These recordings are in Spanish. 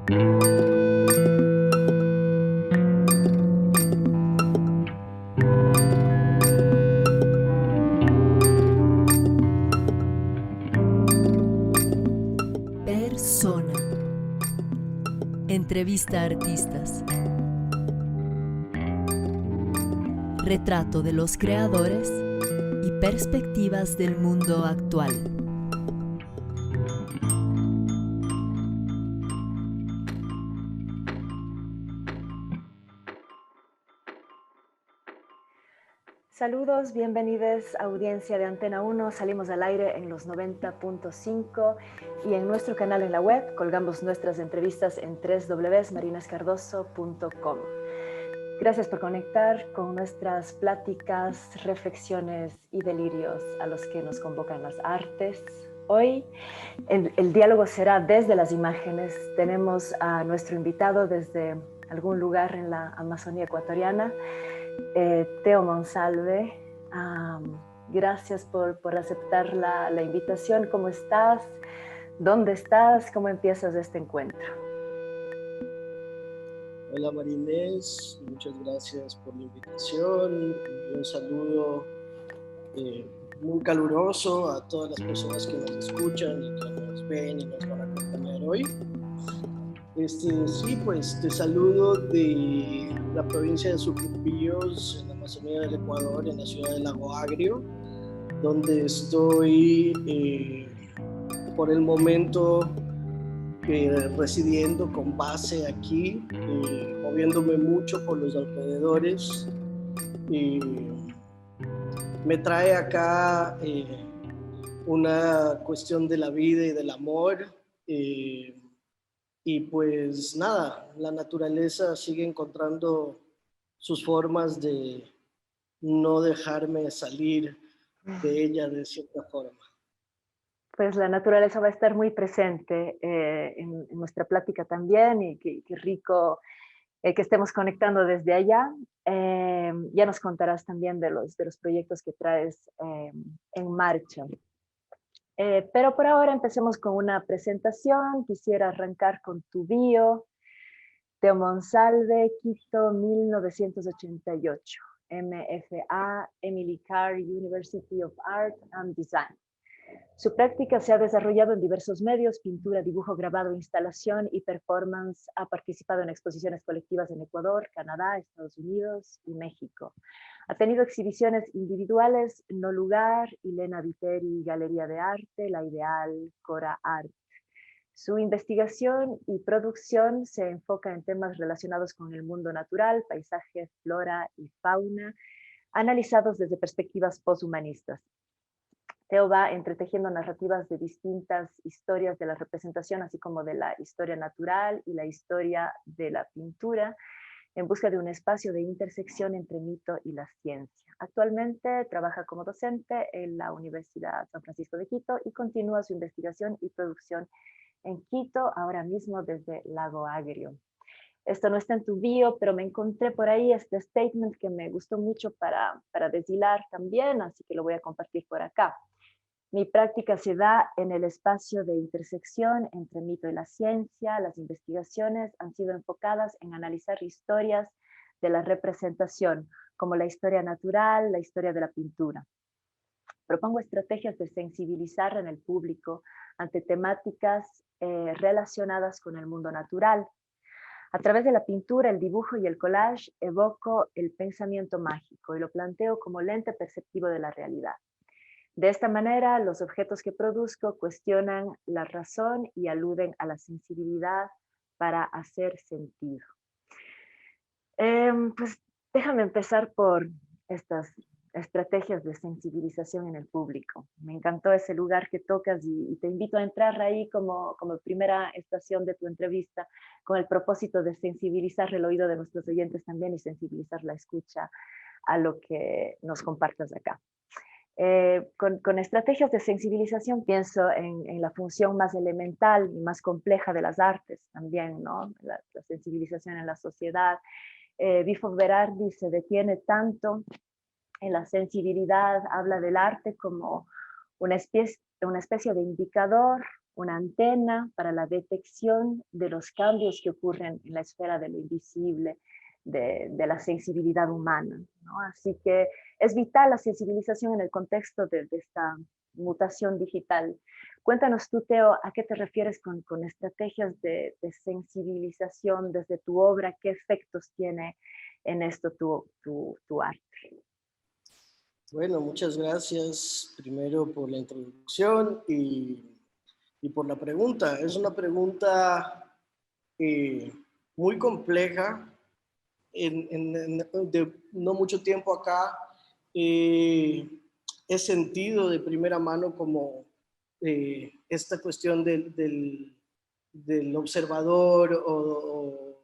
Persona. Entrevista a artistas. Retrato de los creadores y perspectivas del mundo actual. Saludos, bienvenidos a audiencia de Antena 1. Salimos al aire en los 90.5 y en nuestro canal en la web colgamos nuestras entrevistas en www.marinascardoso.com. Gracias por conectar con nuestras pláticas, reflexiones y delirios a los que nos convocan las artes. Hoy el diálogo será desde las imágenes. Tenemos a nuestro invitado desde algún lugar en la Amazonía ecuatoriana, Teo Monsalve. Gracias por aceptar la invitación. ¿Cómo estás? ¿Dónde estás? ¿Cómo empiezas este encuentro? Hola Marinés, muchas gracias por la invitación y un saludo muy caluroso a todas las personas que nos escuchan y que nos ven y nos van a acompañar hoy. Sí, pues te saludo de la provincia de Sucupíos, en la Amazonía del Ecuador, en la ciudad de Lago Agrio, donde estoy por el momento residiendo con base aquí, moviéndome mucho por los alrededores. Me trae acá una cuestión de la vida y del amor. Y pues nada, la naturaleza sigue encontrando sus formas de no dejarme salir de ella de cierta forma. Pues la naturaleza va a estar muy presente en nuestra plática también, y qué rico que estemos conectando desde allá. Ya nos contarás también de los proyectos que traes en marcha. Pero por ahora empecemos con una presentación. Quisiera arrancar con tu bio. Teo Monsalve, Quito, 1988. MFA, Emily Carr University of Art and Design. Su práctica se ha desarrollado en diversos medios: pintura, dibujo, grabado, instalación y performance. Ha participado en exposiciones colectivas en Ecuador, Canadá, Estados Unidos y México. Ha tenido exhibiciones individuales: No Lugar, Ilena Viteri, Galería de Arte, La Ideal, Cora Art. Su investigación y producción se enfoca en temas relacionados con el mundo natural, paisaje, flora y fauna, analizados desde perspectivas posthumanistas. Teo va entretejiendo narrativas de distintas historias de la representación, así como de la historia natural y la historia de la pintura, en busca de un espacio de intersección entre mito y la ciencia. Actualmente trabaja como docente en la Universidad San Francisco de Quito y continúa su investigación y producción en Quito, ahora mismo desde Lago Agrio. Esto no está en tu bio, pero me encontré por ahí este statement que me gustó mucho para deshilar también, así que lo voy a compartir por acá. Mi práctica se da en el espacio de intersección entre mito y la ciencia. Las investigaciones han sido enfocadas en analizar historias de la representación, como la historia natural, la historia de la pintura. Propongo estrategias de sensibilizar en el público ante temáticas relacionadas con el mundo natural. A través de la pintura, el dibujo y el collage evoco el pensamiento mágico y lo planteo como lente perceptivo de la realidad. De esta manera, los objetos que produzco cuestionan la razón y aluden a la sensibilidad para hacer sentido. Pues déjame empezar por estas estrategias de sensibilización en el público. Me encantó ese lugar que tocas y te invito a entrar ahí como primera estación de tu entrevista, con el propósito de sensibilizar el oído de nuestros oyentes también y sensibilizar la escucha a lo que nos compartas acá. Con estrategias de sensibilización pienso en la función más elemental y más compleja de las artes también, ¿no? La sensibilización en la sociedad. Bifo Berardi se detiene tanto en la sensibilidad, habla del arte como una especie de indicador, una antena para la detección de los cambios que ocurren en la esfera de lo invisible, de la sensibilidad humana, ¿no? Así que es vital la sensibilización en el contexto de esta mutación digital. Cuéntanos tú, Teo, ¿a qué te refieres con estrategias de sensibilización desde tu obra? ¿Qué efectos tiene en esto tu arte? Bueno, muchas gracias primero por la introducción y por la pregunta. Es una pregunta muy compleja. De no mucho tiempo acá he sentido de primera mano como esta cuestión del observador o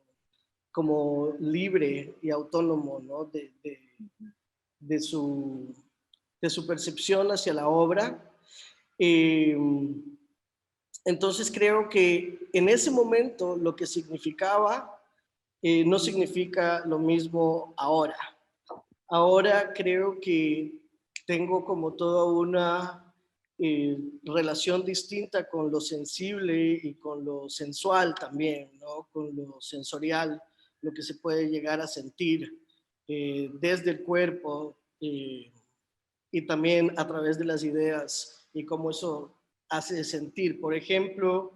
como libre y autónomo, ¿no? de, su, de su percepción hacia la obra. Entonces creo que en ese momento lo que significaba no significa lo mismo ahora. Ahora creo que tengo como toda una relación distinta con lo sensible y con lo sensual también, ¿no? Con lo sensorial, lo que se puede llegar a sentir desde el cuerpo y también a través de las ideas y cómo eso hace sentir. Por ejemplo,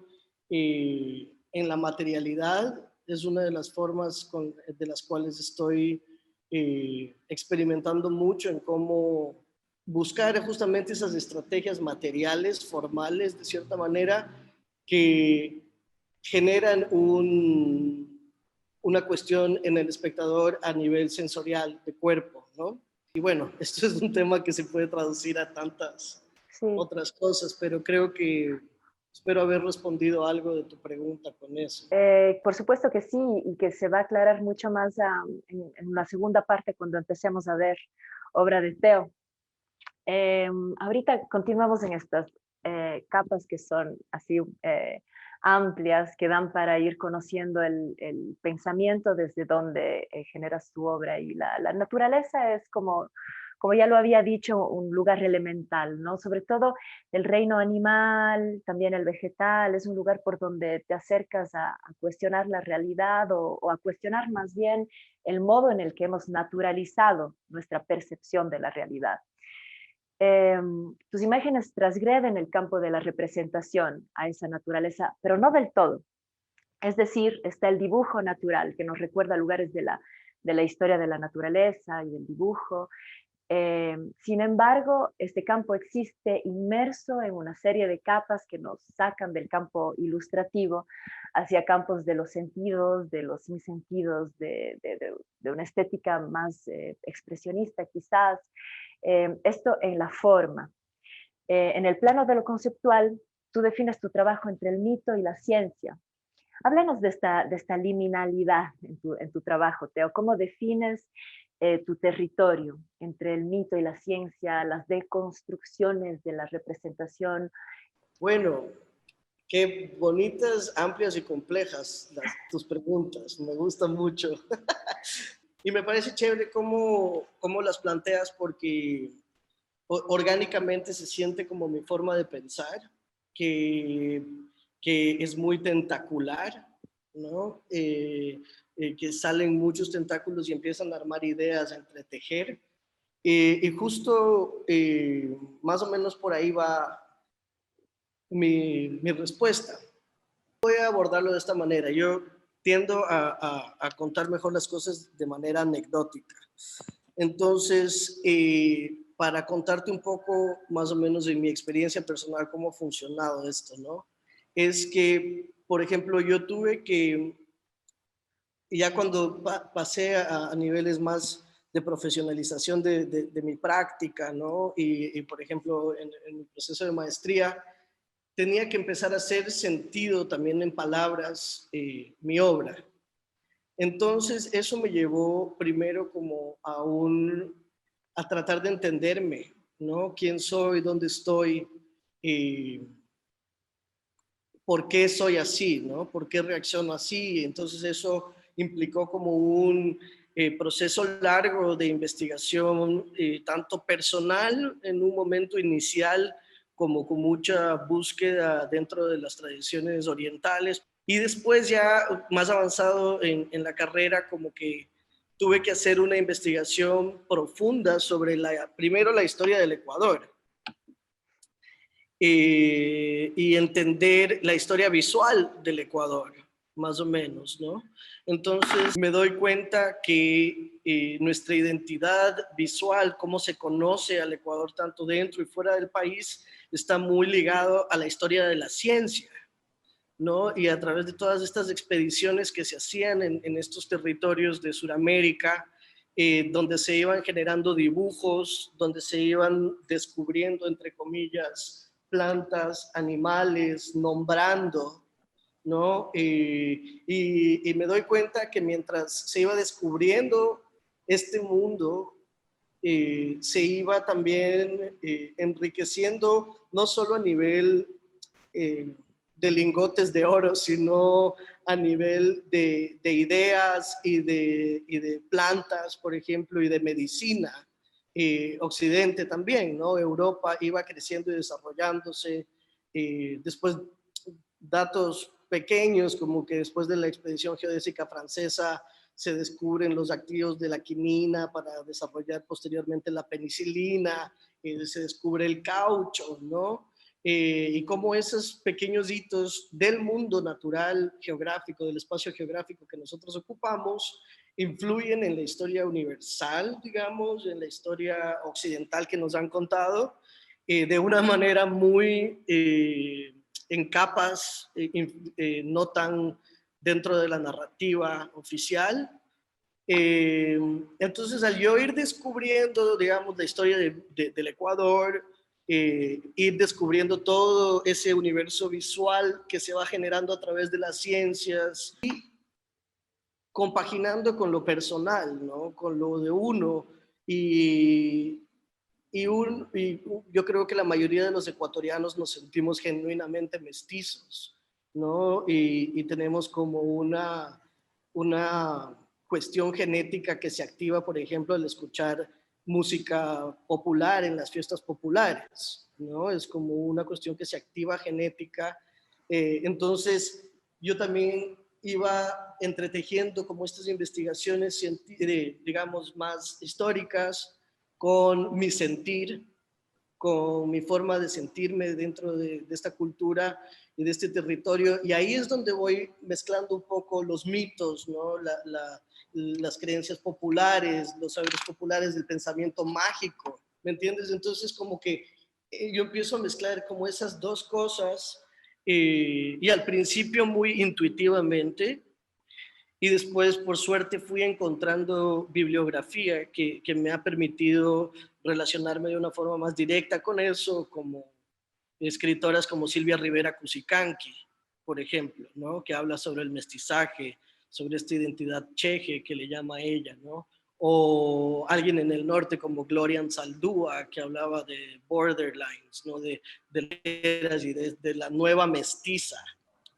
en la materialidad es una de las formas de las cuales estoy experimentando mucho en cómo buscar justamente esas estrategias materiales, formales, de cierta manera, que generan una cuestión en el espectador a nivel sensorial de cuerpo, ¿no? Y bueno, esto es un tema que se puede traducir a tantas Sí. otras cosas, pero creo que espero haber respondido algo de tu pregunta con eso. Por supuesto que sí, y que se va a aclarar mucho más en la segunda parte cuando empecemos a ver obra de Teo. Ahorita continuamos en estas capas que son así amplias, que dan para ir conociendo el pensamiento desde donde generas tu obra. Y la naturaleza es como ya lo había dicho, un lugar elemental, ¿no? Sobre todo el reino animal, también el vegetal, es un lugar por donde te acercas a cuestionar la realidad o a cuestionar más bien el modo en el que hemos naturalizado nuestra percepción de la realidad. Tus imágenes transgreden el campo de la representación a esa naturaleza, pero no del todo. Es decir, está el dibujo natural, que nos recuerda lugares de la historia de la naturaleza y del dibujo. Sin embargo, este campo existe inmerso en una serie de capas que nos sacan del campo ilustrativo hacia campos de los sentidos, de los insentidos, de una estética más expresionista quizás. Esto en la forma. En el plano de lo conceptual, tú defines tu trabajo entre el mito y la ciencia. Háblanos de esta liminalidad en tu trabajo, Teo. ¿Cómo defines tu territorio entre el mito y la ciencia, las deconstrucciones de la representación? Bueno, qué bonitas, amplias y complejas tus preguntas. Me gustan mucho. Y me parece chévere cómo las planteas porque orgánicamente se siente como mi forma de pensar, que, que es muy tentacular, ¿no? Que salen muchos tentáculos y empiezan a armar ideas, a entretejer. Y justo más o menos por ahí va mi respuesta. Voy a abordarlo de esta manera. Yo tiendo a contar mejor las cosas de manera anecdótica. Entonces, para contarte un poco más o menos de mi experiencia personal, cómo ha funcionado esto, ¿no? Es que, por ejemplo, yo tuve que, ya cuando pasé a niveles más de profesionalización de mi práctica, ¿no? Y por ejemplo, en mi proceso de maestría, tenía que empezar a hacer sentido también en palabras mi obra. Entonces eso me llevó primero como a tratar de entenderme, ¿no? ¿Quién soy? ¿Dónde estoy? ¿Por qué soy así? ¿No? ¿Por qué reacciono así? Entonces eso implicó como un proceso largo de investigación, tanto personal en un momento inicial como con mucha búsqueda dentro de las tradiciones orientales. Y después ya más avanzado en la carrera, como que tuve que hacer una investigación profunda sobre primero la historia del Ecuador y entender la historia visual del Ecuador, más o menos, ¿no? Entonces me doy cuenta que nuestra identidad visual, cómo se conoce al Ecuador tanto dentro y fuera del país, está muy ligado a la historia de la ciencia, ¿no? Y a través de todas estas expediciones que se hacían en estos territorios de Sudamérica, donde se iban generando dibujos, donde se iban descubriendo, entre comillas, plantas, animales, nombrando, ¿no? Y me doy cuenta que mientras se iba descubriendo este mundo, se iba también enriqueciendo, no solo a nivel de lingotes de oro, sino a nivel de ideas y de plantas, por ejemplo, y de medicina. Occidente también, ¿no? Europa iba creciendo y desarrollándose. Después, datos pequeños, como que después de la expedición geodésica francesa se descubren los activos de la quinina para desarrollar posteriormente la penicilina, se descubre el caucho, ¿no? Y cómo esos pequeños hitos del mundo natural geográfico, del espacio geográfico que nosotros ocupamos, influyen en la historia universal, digamos, en la historia occidental que nos han contado, de una manera muy en capas, no tan dentro de la narrativa oficial. Entonces, al yo ir descubriendo, digamos, la historia del Ecuador, ir descubriendo todo ese universo visual que se va generando a través de las ciencias y compaginando con lo personal, ¿no? Con lo de uno y yo creo que la mayoría de los ecuatorianos nos sentimos genuinamente mestizos, ¿no? Y tenemos como una cuestión genética que se activa, por ejemplo, al escuchar música popular en las fiestas populares, ¿no? Es como una cuestión que se activa genética. Entonces, yo también iba entretejiendo como estas investigaciones, digamos, más históricas, con mi sentir, con mi forma de sentirme dentro de esta cultura y de este territorio. Y ahí es donde voy mezclando un poco los mitos, ¿no? Las creencias populares, los saberes populares del pensamiento mágico, ¿me entiendes? Entonces como que yo empiezo a mezclar como esas dos cosas y al principio muy intuitivamente, y después, por suerte, fui encontrando bibliografía que me ha permitido relacionarme de una forma más directa con eso, como escritoras como Silvia Rivera Cusicanqui, por ejemplo, ¿no? Que habla sobre el mestizaje, sobre esta identidad cheje que le llama a ella, ¿no? O alguien en el norte como Gloria Anzaldúa, que hablaba de borderlines, ¿no? De eras y de la nueva mestiza,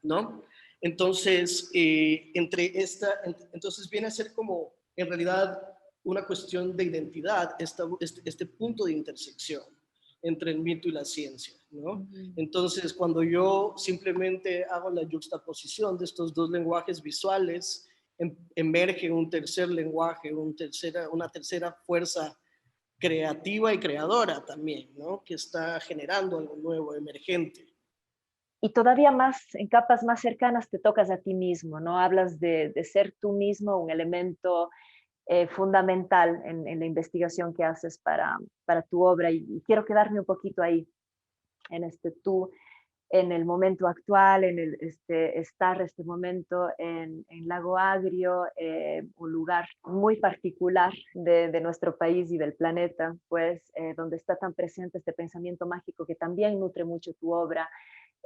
¿no? Entonces, entonces viene a ser como, en realidad, una cuestión de identidad, este punto de intersección entre el mito y la ciencia, ¿no? Entonces, cuando yo simplemente hago la juxtaposición de estos dos lenguajes visuales, emerge un tercer lenguaje, una tercera fuerza creativa y creadora también, ¿no? Que está generando algo nuevo, emergente. Y todavía más, en capas más cercanas, te tocas a ti mismo, ¿no? Hablas de ser tú mismo un elemento fundamental en la investigación que haces para tu obra. Y quiero quedarme un poquito ahí, en tú, en el momento actual, en este momento en Lago Agrio, un lugar muy particular de nuestro país y del planeta, pues, donde está tan presente este pensamiento mágico que también nutre mucho tu obra.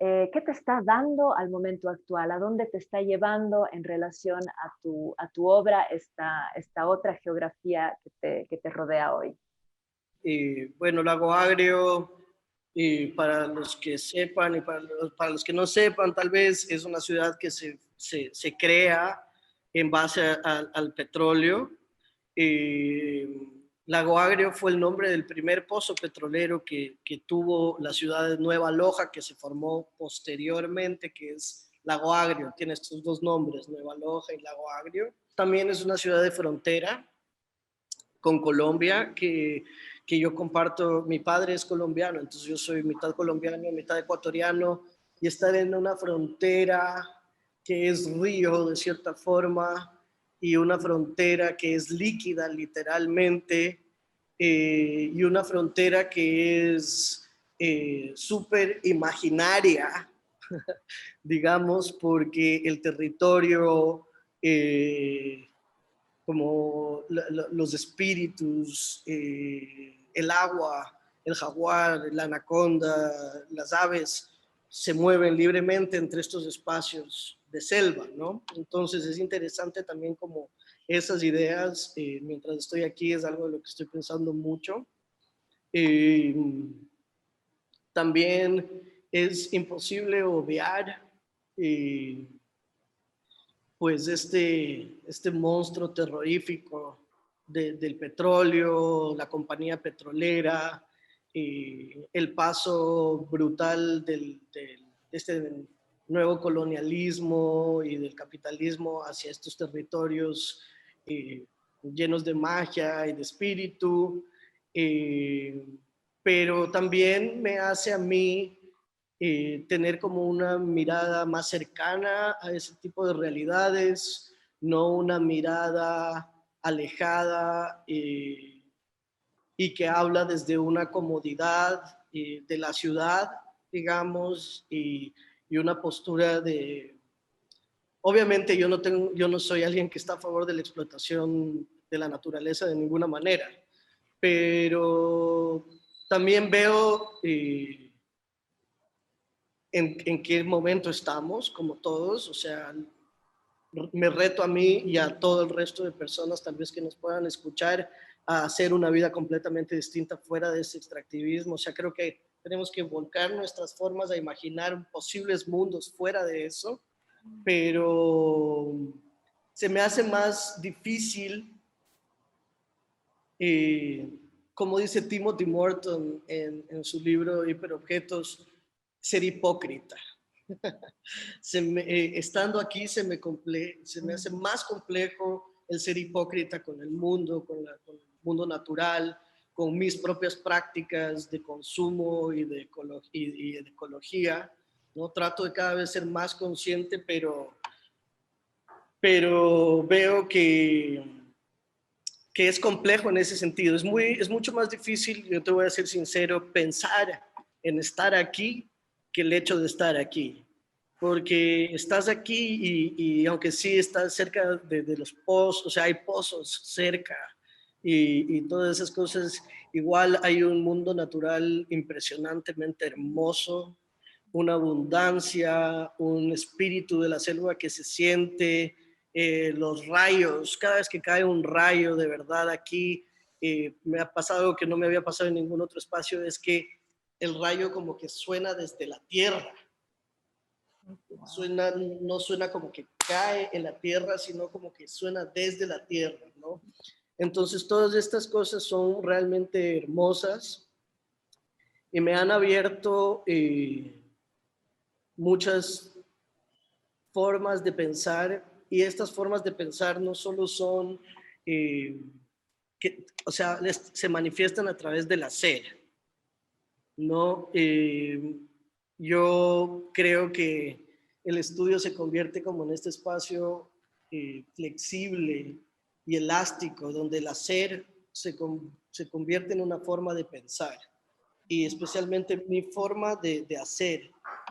¿Qué te está dando al momento actual? ¿A dónde te está llevando en relación a tu obra esta otra geografía que te rodea hoy? Bueno, Lago Agrio, para los que sepan y para los que no sepan, tal vez es una ciudad que se crea en base al petróleo. Lago Agrio fue el nombre del primer pozo petrolero que tuvo la ciudad de Nueva Loja, que se formó posteriormente, que es Lago Agrio. Tiene estos dos nombres, Nueva Loja y Lago Agrio. También es una ciudad de frontera con Colombia que yo comparto. Mi padre es colombiano, entonces yo soy mitad colombiano, mitad ecuatoriano, y estar en una frontera que es río de cierta forma y una frontera que es líquida literalmente, y una frontera que es súper imaginaria, digamos, porque el territorio, como los espíritus, el agua, el jaguar, la anaconda, las aves, se mueven libremente entre estos espacios de selva, ¿no? Entonces es interesante también como esas ideas, mientras estoy aquí, es algo de lo que estoy pensando mucho. Eh, También es imposible obviar pues este monstruo terrorífico del petróleo, la compañía petrolera, el paso brutal de este nuevo colonialismo y del capitalismo hacia estos territorios llenos de magia y de espíritu, pero también me hace a mí tener como una mirada más cercana a ese tipo de realidades, no una mirada alejada y que habla desde una comodidad de la ciudad, digamos, y una postura de... Obviamente yo no soy alguien que está a favor de la explotación de la naturaleza de ninguna manera, pero también veo... en qué momento estamos, como todos, o sea, me reto a mí y a todo el resto de personas tal vez que nos puedan escuchar a hacer una vida completamente distinta fuera de ese extractivismo. O sea, creo que tenemos que volcar nuestras formas a imaginar posibles mundos fuera de eso, pero se me hace más difícil, eh, como dice Timothy Morton en su libro Hiperobjetos, ser hipócrita. Estando aquí se me hace más complejo el ser hipócrita con el mundo, con el mundo natural, con mis propias prácticas de consumo y de ecología, ¿no? Trato de cada vez ser más consciente, pero veo que es complejo en ese sentido. Es mucho más difícil, yo te voy a ser sincero, pensar en estar aquí que el hecho de estar aquí. Porque estás aquí y aunque sí estás cerca de los pozos, o sea, hay pozos cerca y todas esas cosas, igual hay un mundo natural impresionantemente hermoso, una abundancia, un espíritu de la selva que se siente, los rayos, cada vez que cae un rayo de verdad aquí, me ha pasado que no me había pasado en ningún otro espacio, es que el rayo como que suena desde la tierra. Suena, no suena como que cae en la tierra, sino como que suena desde la tierra, ¿no? Entonces todas estas cosas son realmente hermosas y me han abierto muchas formas de pensar, y estas formas de pensar no solo son, o sea, se manifiestan a través del hacer, ¿no? Yo creo que el estudio se convierte como en este espacio flexible y elástico, donde el hacer se convierte en una forma de pensar, y especialmente mi forma de hacer,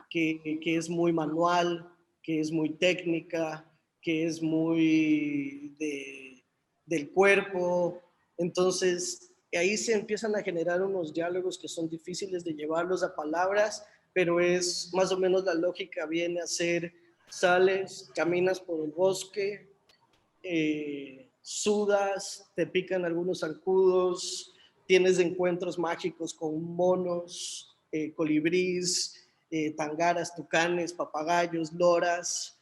que es muy manual, que es muy técnica, que es muy del cuerpo. Entonces, ahí se empiezan a generar unos diálogos que son difíciles de llevarlos a palabras, pero es más o menos la lógica viene a ser, sales, caminas por el bosque, sudas, te pican algunos zancudos, tienes encuentros mágicos con monos, colibrís, tangaras, tucanes, papagayos, loras.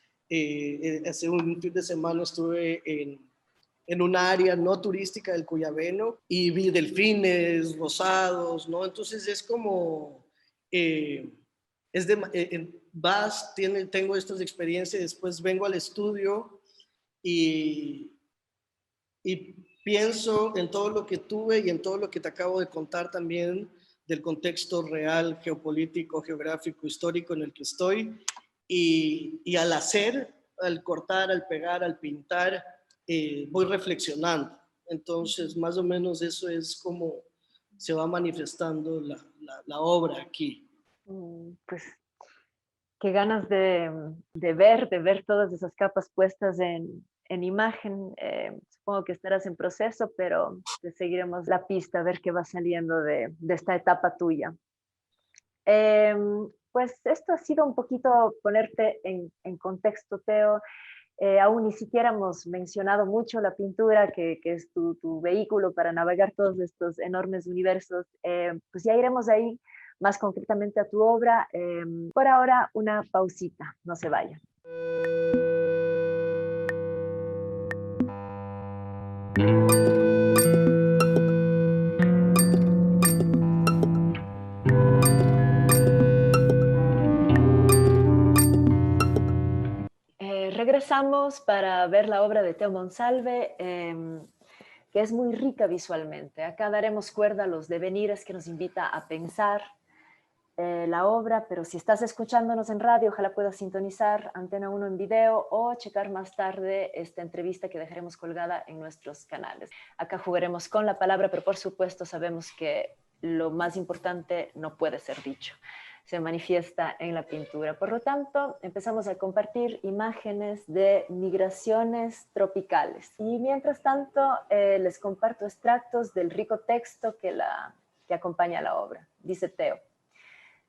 Hace un fin de semana estuve en un área no turística del Cuyabeno y vi delfines, rosados, ¿no? Entonces es como, tengo estas experiencias, después vengo al estudio y, y pienso en todo lo que tuve y en todo lo que te acabo de contar también del contexto real, geopolítico, geográfico, histórico en el que estoy. Y al hacer, al cortar, al pegar, al pintar, voy reflexionando. Entonces, más o menos eso es como se va manifestando la obra aquí. Pues qué ganas de ver todas esas capas puestas en imagen. Supongo que estarás en proceso, pero te seguiremos la pista a ver qué va saliendo de esta etapa tuya. Pues esto ha sido un poquito ponerte en contexto, Teo. Aún ni siquiera hemos mencionado mucho la pintura, que es tu vehículo para navegar todos estos enormes universos. Pues ya iremos ahí más concretamente a tu obra. Por ahora, una pausita, no se vayan. Regresamos para ver la obra de Teo Monsalve, que es muy rica visualmente. Acá daremos cuerda a los devenires que nos invita a pensar la obra, pero si estás escuchándonos en radio, ojalá puedas sintonizar Antena 1 en video o checar más tarde esta entrevista que dejaremos colgada en nuestros canales. Acá jugaremos con la palabra, pero por supuesto sabemos que lo más importante no puede ser dicho. Se manifiesta en la pintura. Por lo tanto, empezamos a compartir imágenes de migraciones tropicales. Y mientras tanto, les comparto extractos del rico texto que acompaña la obra. Dice Teo: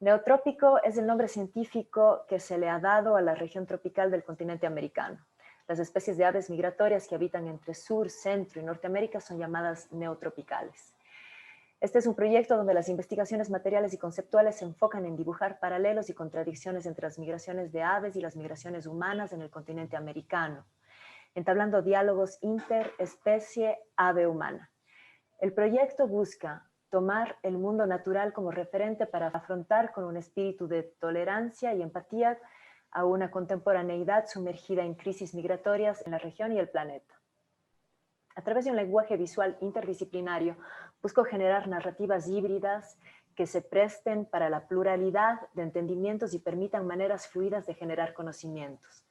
Neotrópico es el nombre científico que se le ha dado a la región tropical del continente americano. Las especies de aves migratorias que habitan entre Sur, Centro y Norteamérica son llamadas neotropicales. Este es un proyecto donde las investigaciones materiales y conceptuales se enfocan en dibujar paralelos y contradicciones entre las migraciones de aves y las migraciones humanas en el continente americano, entablando diálogos interespecie ave-humana. El proyecto busca tomar el mundo natural como referente para afrontar con un espíritu de tolerancia y empatía a una contemporaneidad sumergida en crisis migratorias en la región y el planeta. A través de un lenguaje visual interdisciplinario, busco generar narrativas híbridas que se presten para la pluralidad de entendimientos y permitan maneras fluidas de generar conocimientos.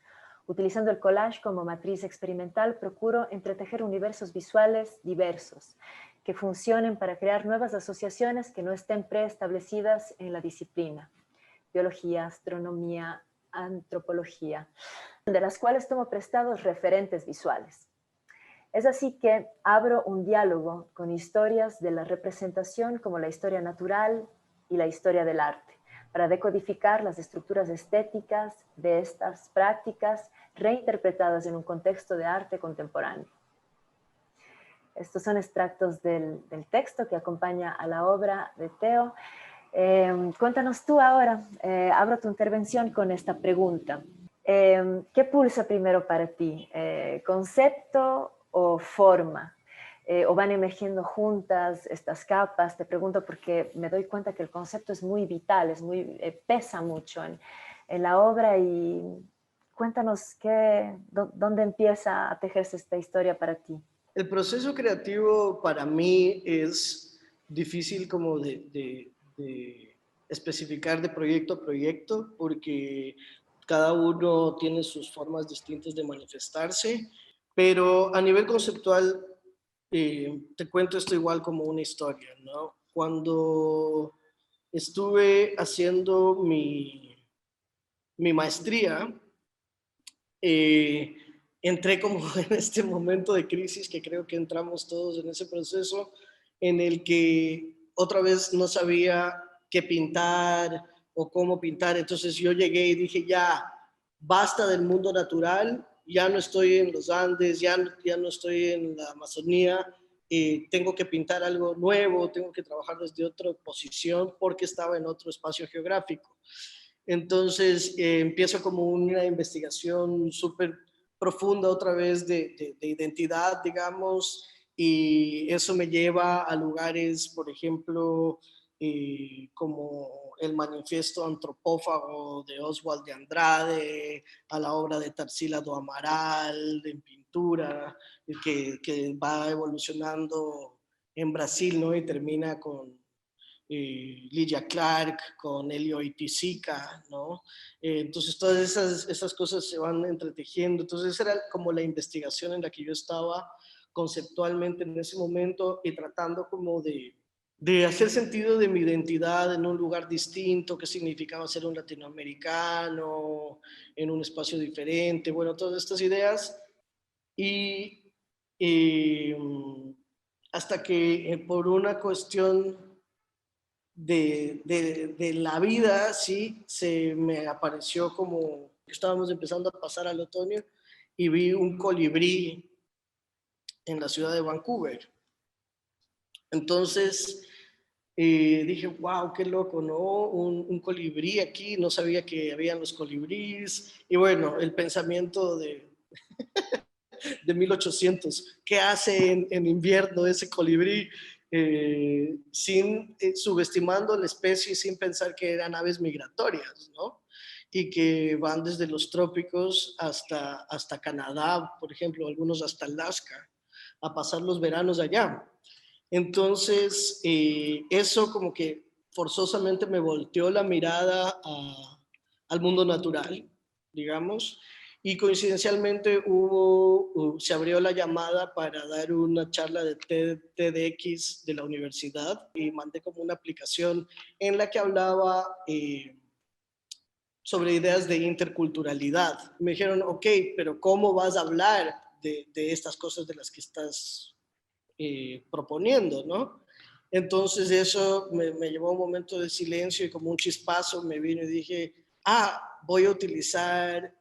Utilizando el collage como matriz experimental, procuro entretejer universos visuales diversos que funcionen para crear nuevas asociaciones que no estén preestablecidas en la disciplina, biología, astronomía, antropología, de las cuales tomo prestados referentes visuales. Es así que abro un diálogo con historias de la representación como la historia natural y la historia del arte, para decodificar las estructuras estéticas de estas prácticas reinterpretadas en un contexto de arte contemporáneo. Estos son extractos del texto que acompaña a la obra de Teo. Cuéntanos tú ahora, abro tu intervención con esta pregunta. ¿Qué pulsa primero para ti? ¿Concepto o forma? ¿O van emergiendo juntas estas capas? Te pregunto porque me doy cuenta que el concepto es muy vital, pesa mucho en la obra. Y cuéntanos dónde empieza a tejerse esta historia para ti. El proceso creativo para mí es difícil como de especificar de proyecto a proyecto, porque cada uno tiene sus formas distintas de manifestarse, pero a nivel conceptual te cuento esto igual como una historia, ¿no? Cuando estuve haciendo mi maestría, entré como en este momento de crisis que creo que entramos todos en ese proceso en el que otra vez no sabía qué pintar o cómo pintar. Entonces yo llegué y dije, ya, basta del mundo natural, ya no estoy en los Andes, ya no estoy en la Amazonía, tengo que pintar algo nuevo, tengo que trabajar desde otra posición porque estaba en otro espacio geográfico. Entonces empiezo como una investigación súper profunda otra vez de identidad, digamos, y eso me lleva a lugares, por ejemplo, como el manifiesto antropófago de Oswald de Andrade, a la obra de Tarsila do Amaral, en pintura, que va evolucionando en Brasil, ¿no? Y termina con Lydia Clark, con Elio Itisica, ¿no? Entonces todas esas cosas se van entretejiendo. Entonces esa era como la investigación en la que yo estaba conceptualmente en ese momento y tratando como de hacer sentido de mi identidad en un lugar distinto, qué significaba ser un latinoamericano, en un espacio diferente, bueno, todas estas ideas. Y hasta que por una cuestión de la vida, sí, se me apareció como estábamos empezando a pasar al otoño y vi un colibrí en la ciudad de Vancouver. Entonces dije, wow, qué loco, ¿no? Un colibrí aquí, no sabía que habían los colibríes. Y bueno, el pensamiento de 1800, ¿qué hace en invierno ese colibrí? Subestimando la especie, sin pensar que eran aves migratorias, ¿no? Y que van desde los trópicos hasta Canadá, por ejemplo, algunos hasta Alaska, a pasar los veranos allá. Entonces, eso como que forzosamente me volteó la mirada al mundo natural, digamos, y coincidencialmente se abrió la llamada para dar una charla de TEDx de la universidad y mandé como una aplicación en la que hablaba sobre ideas de interculturalidad. Me dijeron, ok, pero ¿cómo vas a hablar de estas cosas de las que estás proponiendo, ¿no? Entonces eso me llevó a un momento de silencio y como un chispazo me vino y dije, voy a utilizar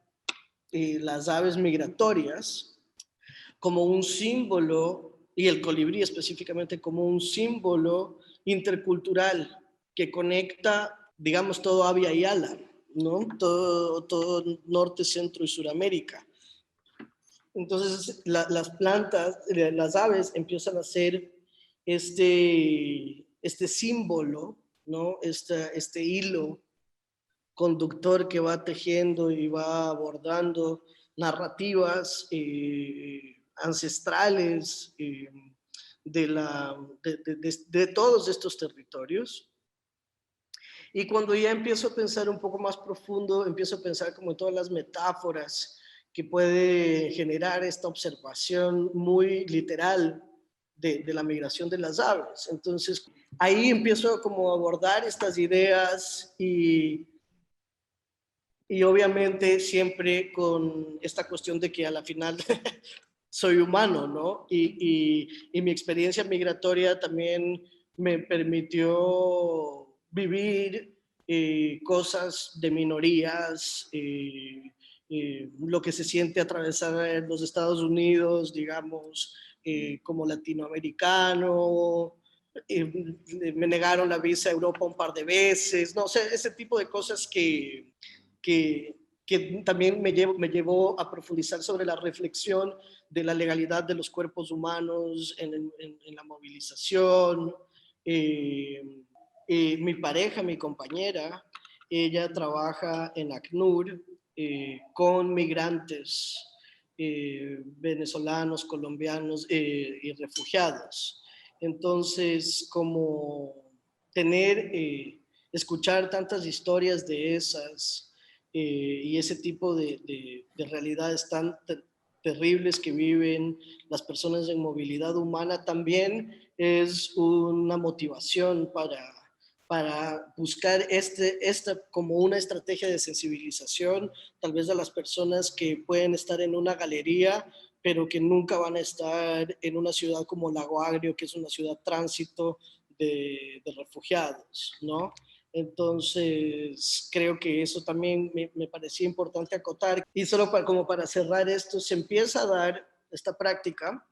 las aves migratorias como un símbolo, y el colibrí específicamente como un símbolo intercultural que conecta, digamos, todo Abya Yala, ¿no? Todo Norte, Centro y Suramérica. Entonces las plantas, las aves empiezan a ser este símbolo, ¿no? Este hilo conductor que va tejiendo y va abordando narrativas ancestrales de todos estos territorios. Y cuando ya empiezo a pensar un poco más profundo, empiezo a pensar como en todas las metáforas que puede generar esta observación muy literal de la migración de las aves. Entonces, ahí empiezo como a abordar estas ideas y obviamente siempre con esta cuestión de que a la final soy humano, ¿no? Y mi experiencia migratoria también me permitió vivir cosas de minorías, lo que se siente atravesar los Estados Unidos, digamos, como latinoamericano. Me negaron la visa a Europa un par de veces, no sé, ese tipo de cosas que también me llevó a profundizar sobre la reflexión de la legalidad de los cuerpos humanos en la movilización. Mi pareja, mi compañera, ella trabaja en ACNUR con migrantes venezolanos, colombianos y refugiados. Entonces, como escuchar tantas historias de esas y ese tipo de realidades tan terribles que viven las personas en movilidad humana también es una motivación para buscar esta como una estrategia de sensibilización, tal vez a las personas que pueden estar en una galería, pero que nunca van a estar en una ciudad como Lago Agrio, que es una ciudad tránsito de refugiados, ¿no? Entonces, creo que eso también me parecía importante acotar. Y solo como para cerrar esto, se empieza a dar esta práctica.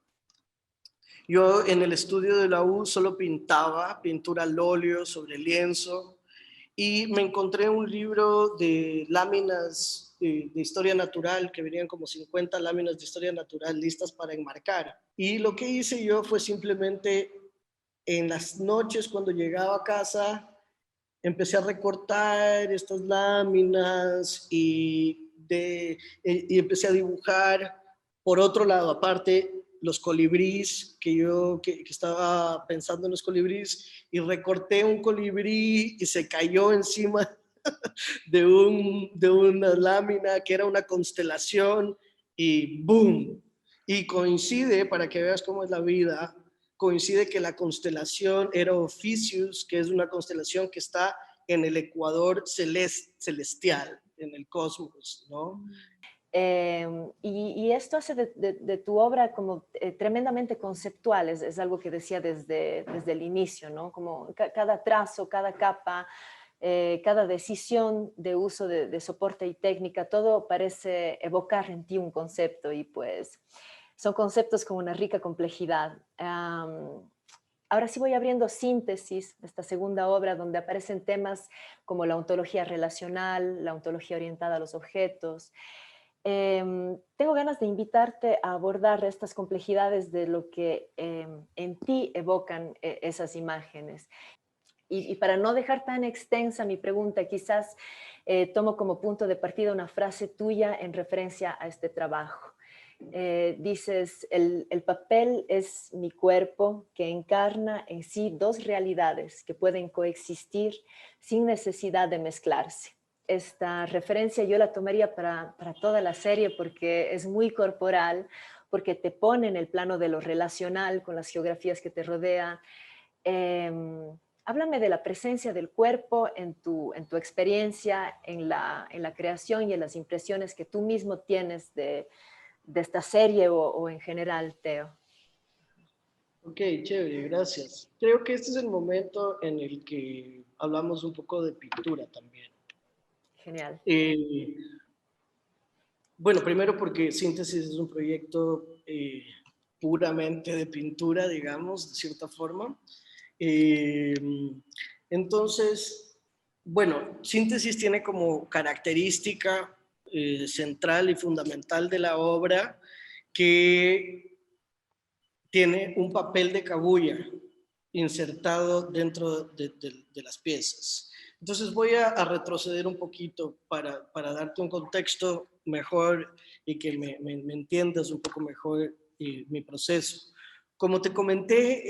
Yo en el estudio de la U solo pintaba pintura al óleo sobre lienzo y me encontré un libro de láminas de historia natural, que venían como 50 láminas de historia natural listas para enmarcar. Y lo que hice yo fue simplemente en las noches cuando llegaba a casa, empecé a recortar estas láminas y empecé a dibujar. Por otro lado, aparte, los colibríes, que estaba pensando en los colibríes, y recorté un colibrí y se cayó encima de una lámina que era una constelación y ¡boom! Y coincide, para que veas cómo es la vida, coincide que la constelación era Ophiuchus, que es una constelación que está en el ecuador celestial, en el cosmos, ¿no? Y esto hace de tu obra como tremendamente conceptual, es algo que decía desde el inicio, ¿no? Como cada trazo, cada capa, cada decisión de uso de soporte y técnica, todo parece evocar en ti un concepto y pues son conceptos con una rica complejidad. Ahora sí voy abriendo Síntesis, esta segunda obra donde aparecen temas como la ontología relacional, la ontología orientada a los objetos. Tengo ganas de invitarte a abordar estas complejidades de lo que en ti evocan esas imágenes. Y para no dejar tan extensa mi pregunta, quizás tomo como punto de partida una frase tuya en referencia a este trabajo. Dices, el papel es mi cuerpo que encarna en sí dos realidades que pueden coexistir sin necesidad de mezclarse. Esta referencia yo la tomaría para toda la serie porque es muy corporal, porque te pone en el plano de lo relacional con las geografías que te rodean. Háblame de la presencia del cuerpo en tu experiencia, en la creación y en las impresiones que tú mismo tienes de esta serie o en general, Teo. Ok, chévere, gracias. Creo que este es el momento en el que hablamos un poco de pintura también. Genial. Bueno, primero porque Síntesis es un proyecto puramente de pintura, digamos, de cierta forma. Entonces, bueno, Síntesis tiene como característica central y fundamental de la obra que tiene un papel de cabuya insertado dentro de las piezas. Entonces voy a retroceder un poquito para darte un contexto mejor y que me entiendas un poco mejor mi proceso. Como te comenté,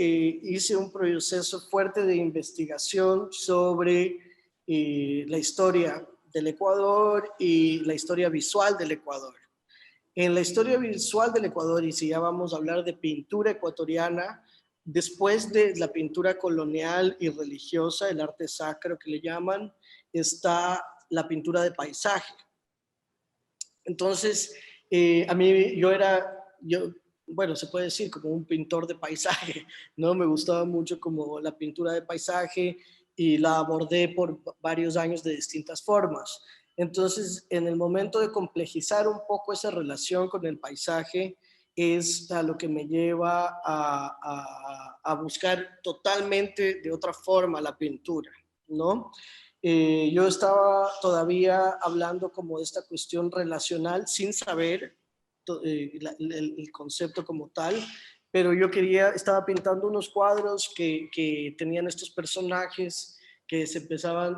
hice un proceso fuerte de investigación sobre la historia del Ecuador y la historia visual del Ecuador. En la historia visual del Ecuador, y si ya vamos a hablar de pintura ecuatoriana, después de la pintura colonial y religiosa, el arte sacro que le llaman, está la pintura de paisaje. Entonces, a mí bueno, se puede decir como un pintor de paisaje, ¿no? Me gustaba mucho como la pintura de paisaje y la abordé por varios años de distintas formas. Entonces, en el momento de complejizar un poco esa relación con el paisaje, es a lo que me lleva a buscar totalmente de otra forma la pintura, ¿no? Yo estaba todavía hablando como de esta cuestión relacional sin saber el concepto como tal, pero yo estaba pintando unos cuadros que tenían estos personajes que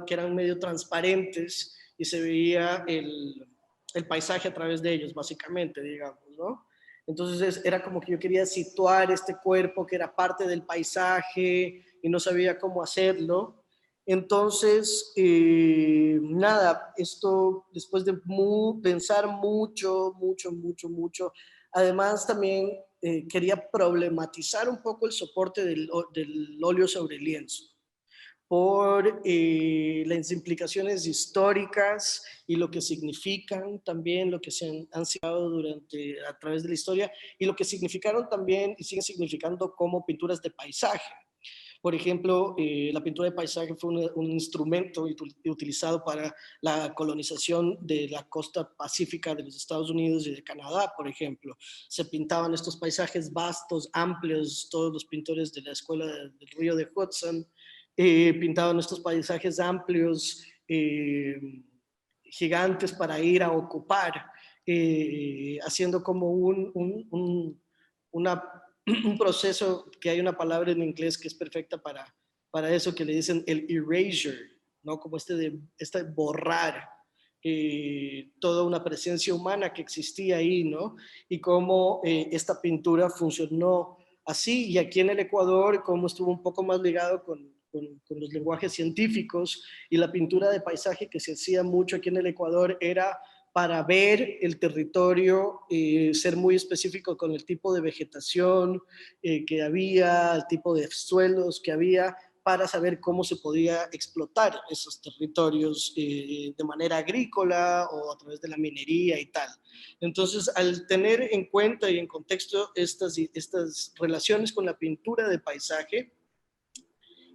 eran medio transparentes y se veía el paisaje a través de ellos, básicamente, digamos, ¿no? Entonces era como que yo quería situar este cuerpo que era parte del paisaje y no sabía cómo hacerlo. Entonces, nada, esto después de pensar mucho, además también quería problematizar un poco el soporte del óleo sobre lienzo por las implicaciones históricas y lo que significan también, lo que se han significado a través de la historia y lo que significaron también y siguen significando como pinturas de paisaje. Por ejemplo, la pintura de paisaje fue un instrumento utilizado para la colonización de la costa pacífica de los Estados Unidos y de Canadá, por ejemplo. Se pintaban estos paisajes vastos, amplios, todos los pintores de la escuela del río de Hudson pintado en estos paisajes amplios, gigantes para ir a ocupar, haciendo como un proceso, que hay una palabra en inglés que es perfecta para eso, que le dicen el erasure, ¿no? Como este borrar toda una presencia humana que existía ahí, ¿no? Y cómo esta pintura funcionó así, y aquí en el Ecuador, cómo estuvo un poco más ligado con los lenguajes científicos, y la pintura de paisaje que se hacía mucho aquí en el Ecuador era para ver el territorio, ser muy específico con el tipo de vegetación que había, el tipo de suelos que había, para saber cómo se podía explotar esos territorios de manera agrícola o a través de la minería y tal. Entonces, al tener en cuenta y en contexto estas relaciones con la pintura de paisaje,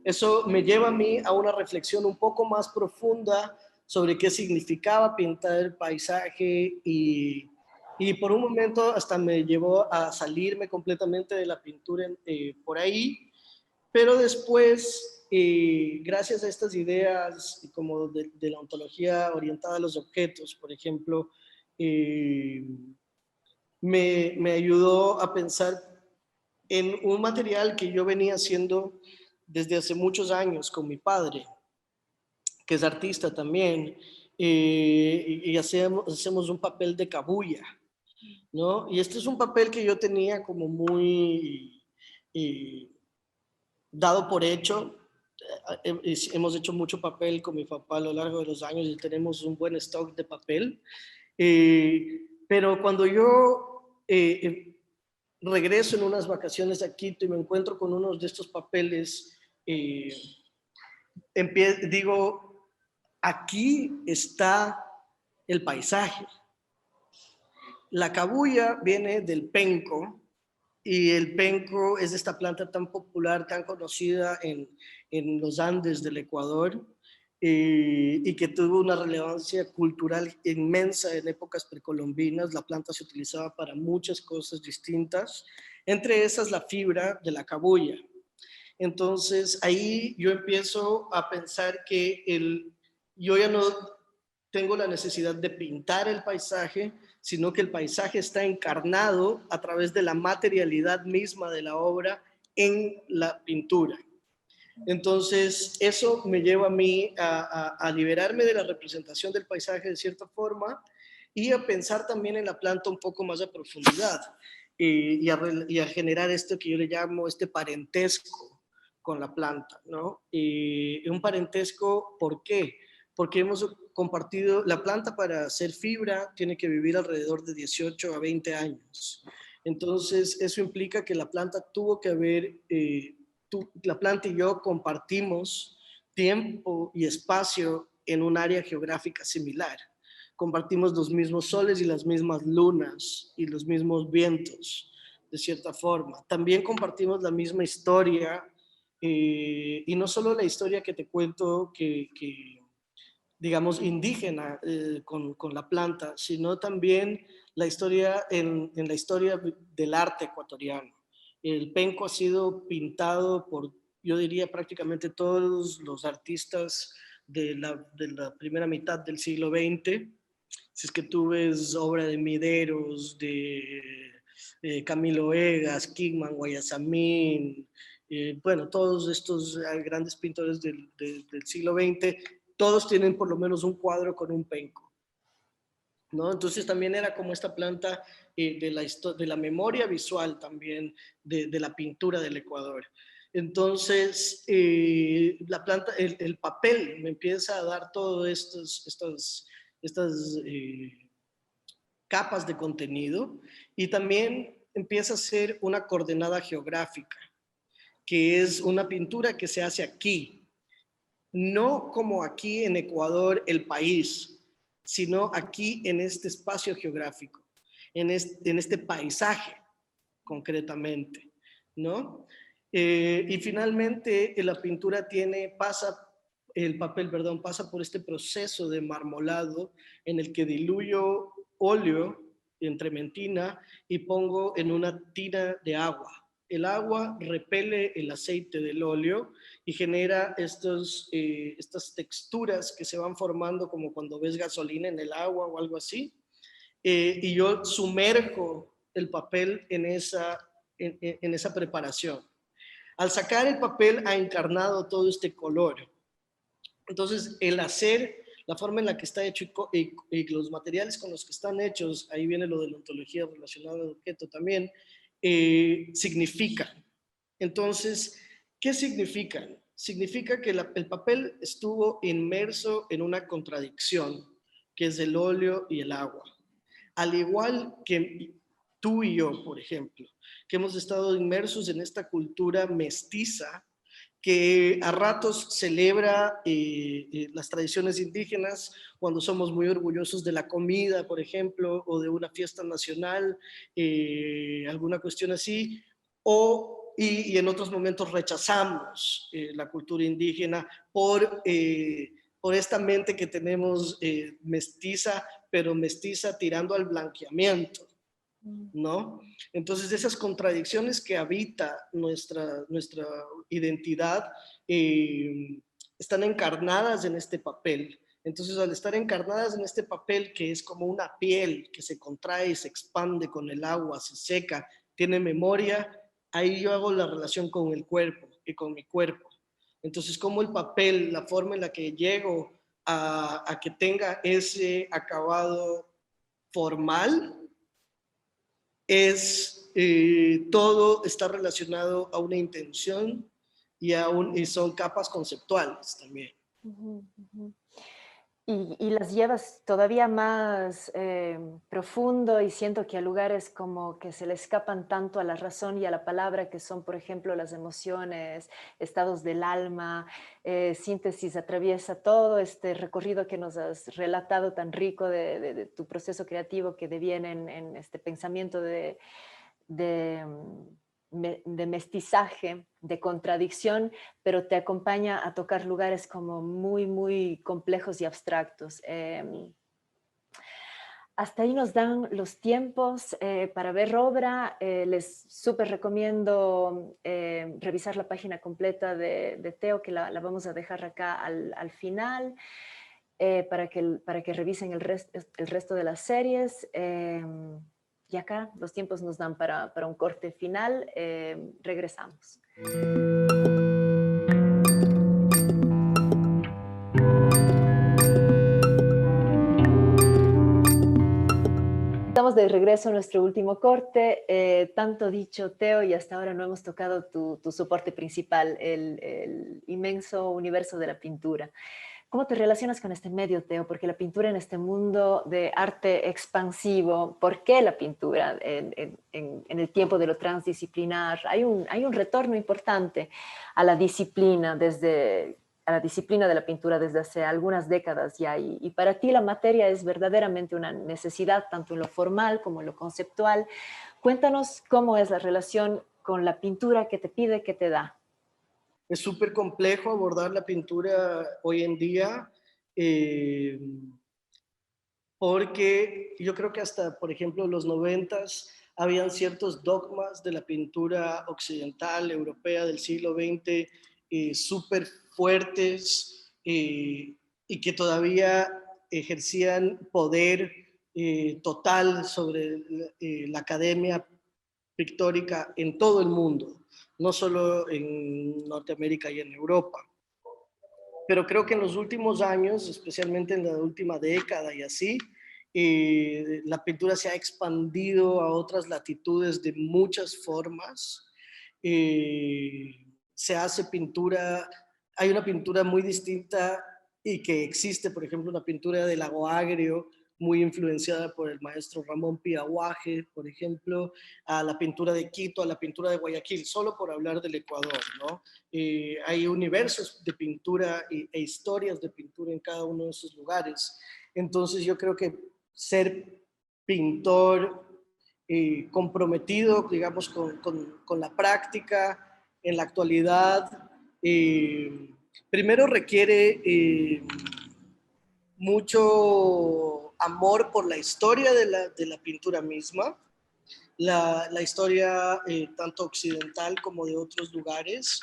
eso me lleva a mí a una reflexión un poco más profunda sobre qué significaba pintar el paisaje, y por un momento hasta me llevó a salirme completamente de la pintura por ahí, pero después, gracias a estas ideas como de la ontología orientada a los objetos, por ejemplo, me ayudó a pensar en un material que yo venía haciendo desde hace muchos años con mi padre, que es artista también, y hacemos un papel de cabuya, ¿no? Y este es un papel que yo tenía como muy dado por hecho. Hemos hecho mucho papel con mi papá a lo largo de los años y tenemos un buen stock de papel. Pero cuando yo regreso en unas vacaciones a Quito y me encuentro con uno de estos papeles, digo, aquí está el paisaje. La cabuya viene del penco, y el penco es esta planta tan popular, tan conocida en los Andes del Ecuador, y que tuvo una relevancia cultural inmensa en épocas precolombinas. La planta se utilizaba para muchas cosas distintas, entre esas la fibra de la cabuya. Entonces ahí yo empiezo a pensar que yo ya no tengo la necesidad de pintar el paisaje, sino que el paisaje está encarnado a través de la materialidad misma de la obra en la pintura. Entonces, eso me lleva a mí a liberarme de la representación del paisaje de cierta forma, y a pensar también en la planta un poco más a profundidad, y a generar esto que yo le llamo este parentesco con la planta, ¿no? Un parentesco, ¿por qué? Porque hemos compartido, la planta para hacer fibra tiene que vivir alrededor de 18 a 20 años. Entonces, eso implica que la planta tuvo que haber, la planta y yo compartimos tiempo y espacio en un área geográfica similar. Compartimos los mismos soles y las mismas lunas y los mismos vientos, de cierta forma. También compartimos la misma historia, y no solo la historia que te cuento que digamos, indígena con la planta, sino también la historia en la historia del arte ecuatoriano. El penco ha sido pintado por, yo diría, prácticamente todos los artistas de la primera mitad del siglo XX. Si es que tú ves obra de Mideros, de Camilo Egas, Kingman, Guayasamín, bueno, todos estos grandes pintores del siglo XX, todos tienen por lo menos un cuadro con un penco, ¿no? Entonces también era como esta planta de la memoria visual también de la pintura del Ecuador. Entonces, la planta, el papel me empieza a dar todas estas capas de contenido, y también empieza a ser una coordenada geográfica, que es una pintura que se hace aquí, no como aquí en Ecuador, el país, sino aquí en este espacio geográfico, en este paisaje concretamente, ¿no? Y finalmente la pintura el papel, perdón, pasa por este proceso de marmolado en el que diluyo óleo en trementina y pongo en una tina de agua El agua repele el aceite del óleo y genera estas texturas que se van formando como cuando ves gasolina en el agua o algo así. Y yo sumerjo el papel en esa preparación. Al sacar el papel ha encarnado todo este color. Entonces, el hacer, la forma en la que está hecho y los materiales con los que están hechos, ahí viene lo de la ontología relacionada al objeto también, significan. Entonces, ¿qué significan? Significa que el papel estuvo inmerso en una contradicción, que es el óleo y el agua. Al igual que tú y yo, por ejemplo, que hemos estado inmersos en esta cultura mestiza, que a ratos celebra las tradiciones indígenas cuando somos muy orgullosos de la comida, por ejemplo, o de una fiesta nacional, alguna cuestión así, y en otros momentos rechazamos la cultura indígena por esta mente que tenemos mestiza, pero mestiza tirando al blanqueamiento, ¿no? Entonces, esas contradicciones que habita nuestra identidad están encarnadas en este papel. Entonces, al estar encarnadas en este papel, que es como una piel que se contrae y se expande con el agua, se seca, tiene memoria, ahí yo hago la relación con el cuerpo y con mi cuerpo. Entonces, como el papel, la forma en la que llego a que tenga ese acabado formal, todo está relacionado a una intención y son capas conceptuales también. Ujú, ujú. Y las llevas todavía más profundo y siento que a lugares como que se le escapan tanto a la razón y a la palabra, que son, por ejemplo, las emociones, estados del alma. Síntesis atraviesa todo este recorrido que nos has relatado tan rico de tu proceso creativo que deviene en este pensamiento de mestizaje, de contradicción, pero te acompaña a tocar lugares como muy, muy complejos y abstractos. Hasta ahí nos dan los tiempos para ver obra. Les súper recomiendo revisar la página completa de Teo, que la vamos a dejar acá al final, para que revisen el resto de las series. Y acá los tiempos nos dan para un corte final. Regresamos. Estamos de regreso a nuestro último corte. Tanto dicho, Teo, y hasta ahora no hemos tocado tu soporte principal, el inmenso universo de la pintura. ¿Cómo te relacionas con este medio, Teo? Porque la pintura en este mundo de arte expansivo, ¿por qué la pintura en el tiempo de lo transdisciplinar? Hay un retorno importante a la disciplina de la pintura desde hace algunas décadas ya, y para ti la materia es verdaderamente una necesidad, tanto en lo formal como en lo conceptual. Cuéntanos cómo es la relación con la pintura, que te pide, que te da. Es súper complejo abordar la pintura hoy en día, porque yo creo que hasta, por ejemplo, los 90s habían ciertos dogmas de la pintura occidental, europea del siglo XX, súper fuertes, y que todavía ejercían poder total sobre la academia pictórica en todo el mundo, no solo en Norteamérica y en Europa. Pero creo que en los últimos años, especialmente en la última década y así, la pintura se ha expandido a otras latitudes de muchas formas. Se hace pintura, hay una pintura muy distinta y que existe, por ejemplo, una pintura del Lago Agrio, muy influenciada por el maestro Ramón Piaguaje, por ejemplo, a la pintura de Quito, a la pintura de Guayaquil, solo por hablar del Ecuador, ¿no? Hay universos de pintura e historias de pintura en cada uno de esos lugares. Entonces yo creo que ser pintor comprometido, digamos, con la práctica en la actualidad, primero requiere mucho amor por la historia de la pintura misma. la historia tanto occidental como de otros lugares.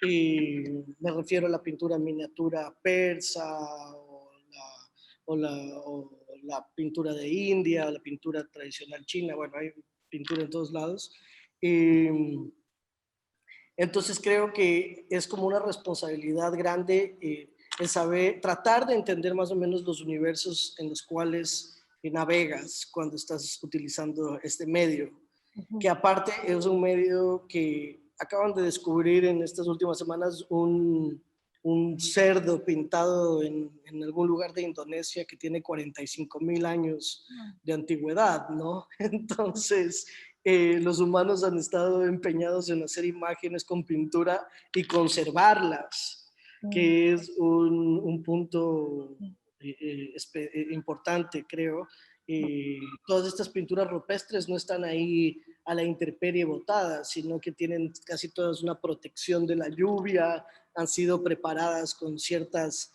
Me refiero a la pintura miniatura persa o la pintura de India, la pintura tradicional china. Bueno, hay pintura en todos lados. Entonces creo que es como una responsabilidad grande el saber, tratar de entender más o menos los universos en los cuales navegas cuando estás utilizando este medio, que aparte es un medio que acaban de descubrir en estas últimas semanas un cerdo pintado en algún lugar de Indonesia que tiene 45.000 años de antigüedad, ¿no? Entonces, los humanos han estado empeñados en hacer imágenes con pintura y conservarlas, que es un punto importante, creo. Todas estas pinturas rupestres no están ahí a la intemperie botadas, sino que tienen casi todas una protección de la lluvia, han sido preparadas con ciertas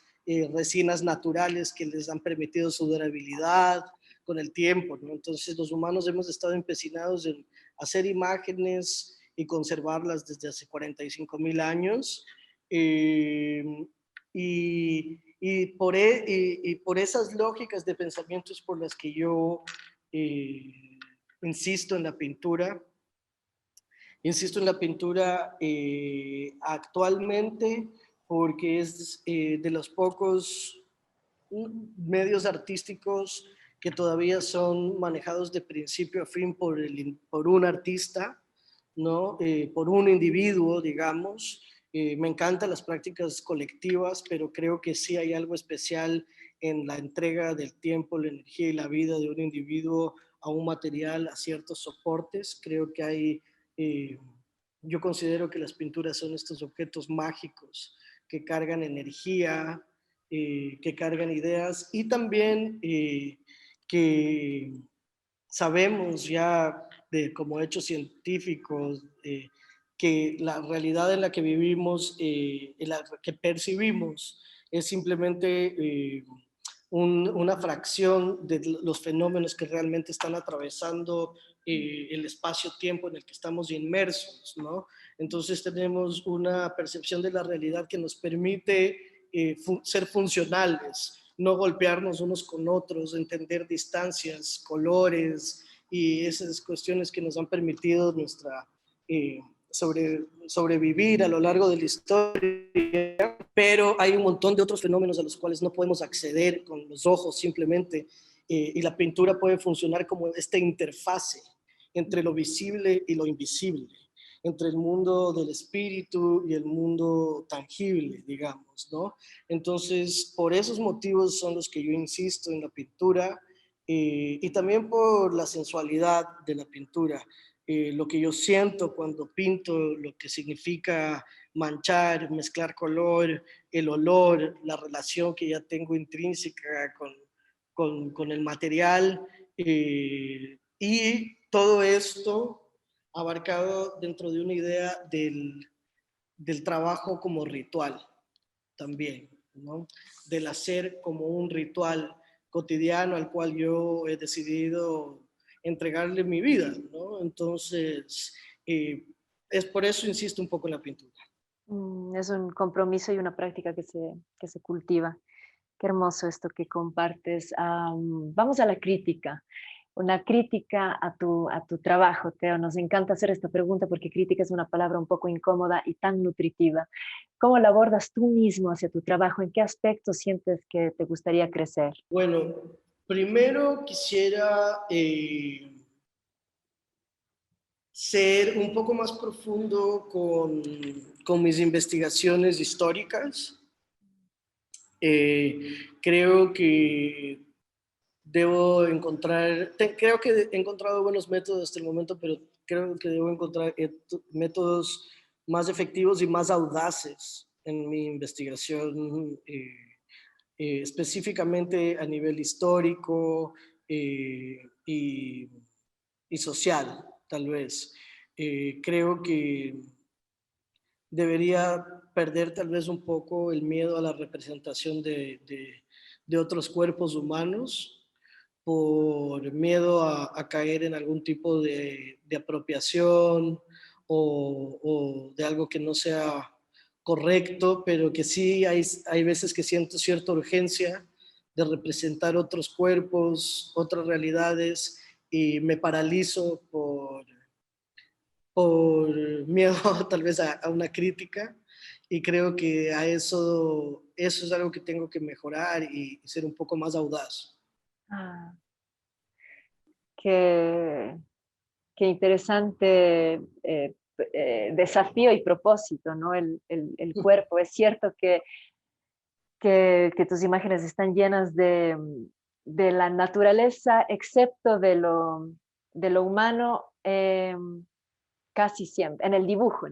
resinas naturales que les han permitido su durabilidad con el tiempo, ¿no? Entonces los humanos hemos estado empecinados en hacer imágenes y conservarlas desde hace 45.000 años. Y por esas lógicas de pensamientos por las que yo insisto en la pintura. Insisto en la pintura actualmente porque es de los pocos medios artísticos que todavía son manejados de principio a fin por un artista, ¿no? Por un individuo, digamos. Me encantan las prácticas colectivas, pero creo que sí hay algo especial en la entrega del tiempo, la energía y la vida de un individuo a un material, a ciertos soportes. Creo que hay, yo considero que las pinturas son estos objetos mágicos que cargan energía, que cargan ideas y también que sabemos ya como hechos científicos que la realidad en la que vivimos, en la que percibimos, es simplemente una fracción de los fenómenos que realmente están atravesando el espacio-tiempo en el que estamos inmersos, ¿no? Entonces tenemos una percepción de la realidad que nos permite ser funcionales, no golpearnos unos con otros, entender distancias, colores y esas cuestiones que nos han permitido sobrevivir a lo largo de la historia, pero hay un montón de otros fenómenos a los cuales no podemos acceder con los ojos simplemente, y la pintura puede funcionar como esta interfase entre lo visible y lo invisible, entre el mundo del espíritu y el mundo tangible, digamos, ¿no? Entonces, por esos motivos son los que yo insisto en la pintura, y también por la sensualidad de la pintura. Lo que yo siento cuando pinto, lo que significa manchar, mezclar color, el olor, la relación que ya tengo intrínseca con el material, y todo esto abarcado dentro de una idea del trabajo como ritual también, ¿no? Del hacer como un ritual cotidiano al cual yo he decidido entregarle mi vida, ¿no? Entonces, es por eso insisto un poco en la pintura. Es un compromiso y una práctica que se cultiva. Qué hermoso esto que compartes. Vamos a la crítica. Una crítica a tu trabajo, Teo. Nos encanta hacer esta pregunta porque crítica es una palabra un poco incómoda y tan nutritiva. ¿Cómo la abordas tú mismo hacia tu trabajo? ¿En qué aspectos sientes que te gustaría crecer? Bueno, primero quisiera ser un poco más profundo con mis investigaciones históricas. Creo que debo encontrar, creo que he encontrado buenos métodos hasta el momento, pero creo que debo encontrar métodos más efectivos y más audaces en mi investigación, específicamente a nivel histórico y social, tal vez. Creo que debería perder tal vez un poco el miedo a la representación de otros cuerpos humanos, por miedo a caer en algún tipo de apropiación o de algo que no sea correcto, pero que sí hay veces que siento cierta urgencia de representar otros cuerpos, otras realidades, y me paralizo por miedo tal vez a una crítica, y creo que eso es algo que tengo que mejorar y ser un poco más audaz. Ah, qué, qué interesante desafío y propósito, ¿no? El cuerpo. Es cierto que tus imágenes están llenas de la naturaleza, excepto de lo humano, casi siempre, en el dibujo,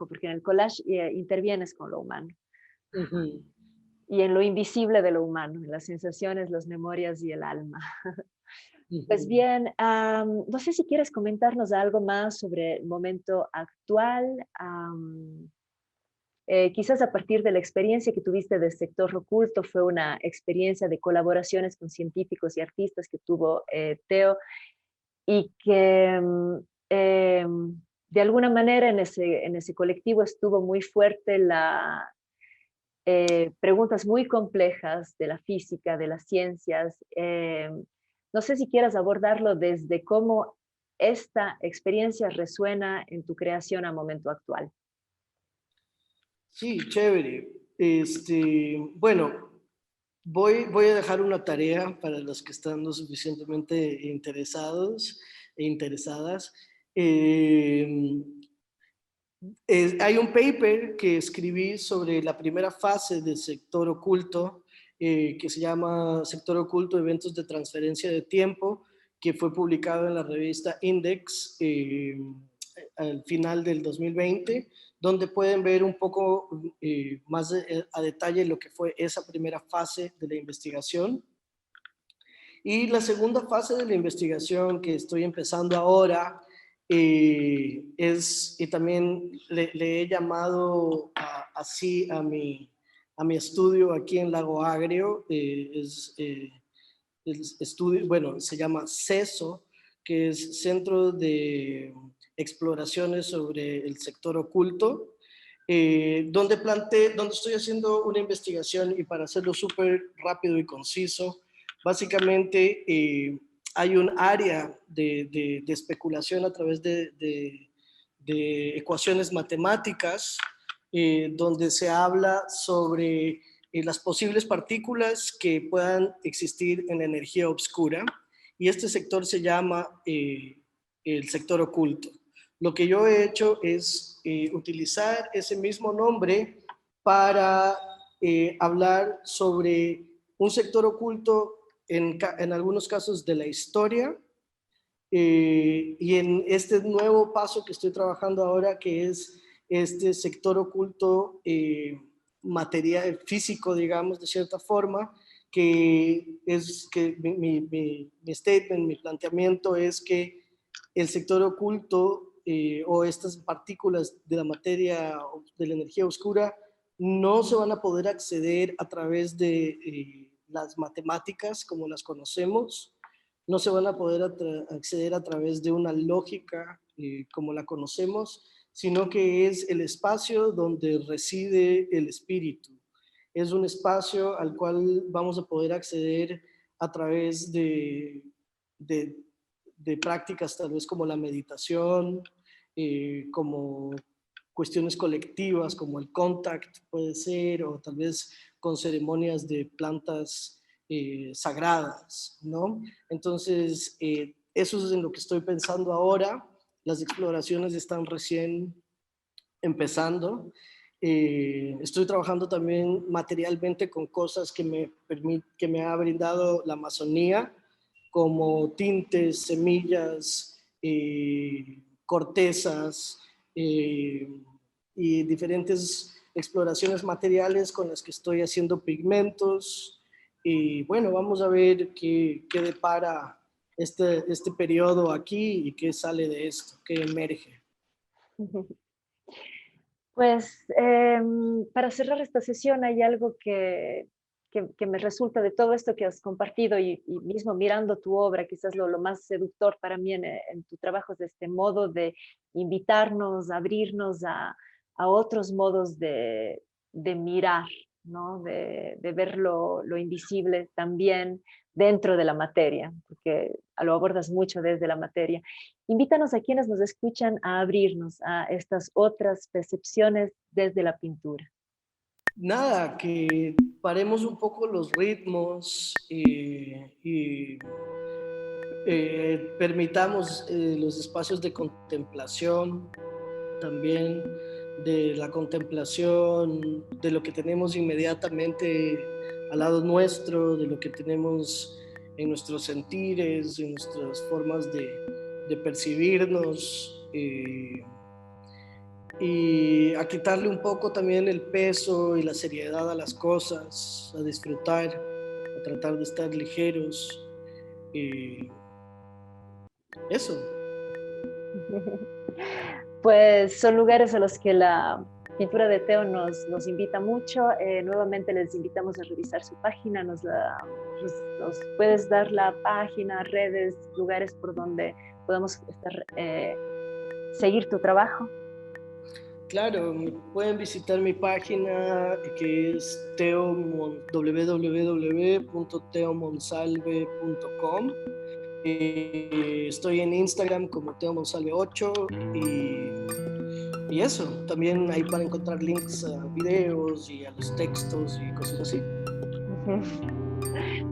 porque en el collage intervienes con lo humano Ujú, y en lo invisible de lo humano, en las sensaciones, las memorias y el alma. Pues ujú. bien, no sé si quieres comentarnos algo más sobre el momento actual, quizás a partir de la experiencia que tuviste del sector oculto, fue una experiencia de colaboraciones con científicos y artistas que tuvo Teo y que de alguna manera en ese colectivo estuvo muy fuerte preguntas muy complejas de la física, de las ciencias. No sé si quieras abordarlo desde cómo esta experiencia resuena en tu creación a momento actual. Sí, chévere. Bueno, voy a dejar una tarea para los que están lo suficientemente interesados e interesadas. Eh, Hay un paper que escribí sobre la primera fase del sector oculto, que se llama Sector Oculto, Eventos de Transferencia de Tiempo, que fue publicado en la revista Index al final del 2020, donde pueden ver un poco más a detalle lo que fue esa primera fase de la investigación. Y la segunda fase de la investigación que estoy empezando ahora y también le he llamado así a mi estudio aquí en Lago Agrio, el estudio, bueno, se llama CESO, que es Centro de Exploraciones sobre el Sector Oculto, donde estoy haciendo una investigación, y para hacerlo súper rápido y conciso, básicamente hay un área de especulación a través de ecuaciones matemáticas, donde se habla sobre las posibles partículas que puedan existir en la energía oscura, y este sector se llama el sector oculto. Lo que yo he hecho es utilizar ese mismo nombre para hablar sobre un sector oculto en algunos casos de la historia, y en este nuevo paso que estoy trabajando ahora, que es este sector oculto material, físico, digamos, de cierta forma, que es que mi statement, mi planteamiento es que el sector oculto o estas partículas de la materia, de la energía oscura, no se van a poder acceder a través de las matemáticas como las conocemos, no se van a poder acceder a través de una lógica como la conocemos, sino que es el espacio donde reside el espíritu. Es un espacio al cual vamos a poder acceder a través de, de prácticas tal vez como la meditación, como cuestiones colectivas como el contact puede ser, o tal vez con ceremonias de plantas sagradas, ¿no? Entonces, eso es en lo que estoy pensando ahora. Las exploraciones están recién empezando. Estoy trabajando también materialmente con cosas que me ha brindado la Amazonía, como tintes, semillas, cortezas y diferentes exploraciones materiales con las que estoy haciendo pigmentos. Y bueno, vamos a ver qué depara este periodo aquí y qué sale de esto, qué emerge. Pues para cerrar esta sesión hay algo que me resulta de todo esto que has compartido y mismo mirando tu obra, quizás lo más seductor para mí en tu trabajo es este modo de invitarnos, abrirnos a otros modos de mirar, ¿no? De ver lo invisible también dentro de la materia, porque lo abordas mucho desde la materia. Invítanos a quienes nos escuchan a abrirnos a estas otras percepciones desde la pintura. Nada, que paremos un poco los ritmos y permitamos los espacios de contemplación también, de la contemplación de lo que tenemos inmediatamente al lado nuestro, de lo que tenemos en nuestros sentires, en nuestras formas de percibirnos, y a quitarle un poco también el peso y la seriedad a las cosas, a disfrutar, a tratar de estar ligeros. Eso. Pues son lugares a los que la pintura de Teo nos invita mucho. Nuevamente les invitamos a revisar su página. Nos puedes dar la página, redes, lugares por donde podamos seguir tu trabajo. Claro, pueden visitar mi página que es www.teomonsalve.com. Estoy en Instagram como Teo Monsalve 8 y eso, también ahí van a encontrar links a videos y a los textos y cosas así.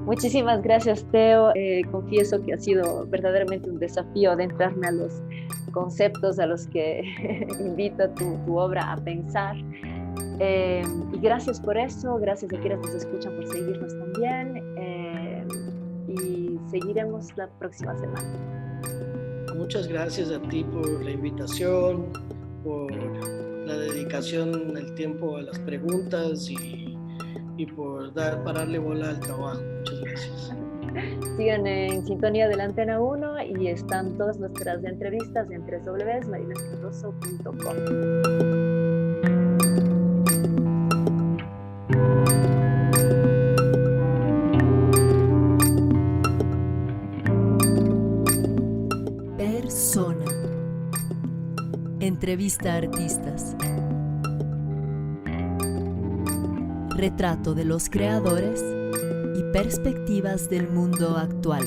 Muchísimas gracias, Teo. Confieso que ha sido verdaderamente un desafío adentrarme a los conceptos a los que invita tu obra a pensar. Y gracias por eso, gracias a quienes nos escuchan por seguirnos también. Y seguiremos la próxima semana. Muchas gracias a ti por la invitación, por la dedicación, el tiempo a las preguntas y por pararle bola al trabajo. Muchas gracias. Sigan en sintonía de la Antena 1 y están todas nuestras entrevistas en www.marilescardoso.com. Persona. Entrevista a artistas. Retrato de los creadores y perspectivas del mundo actual.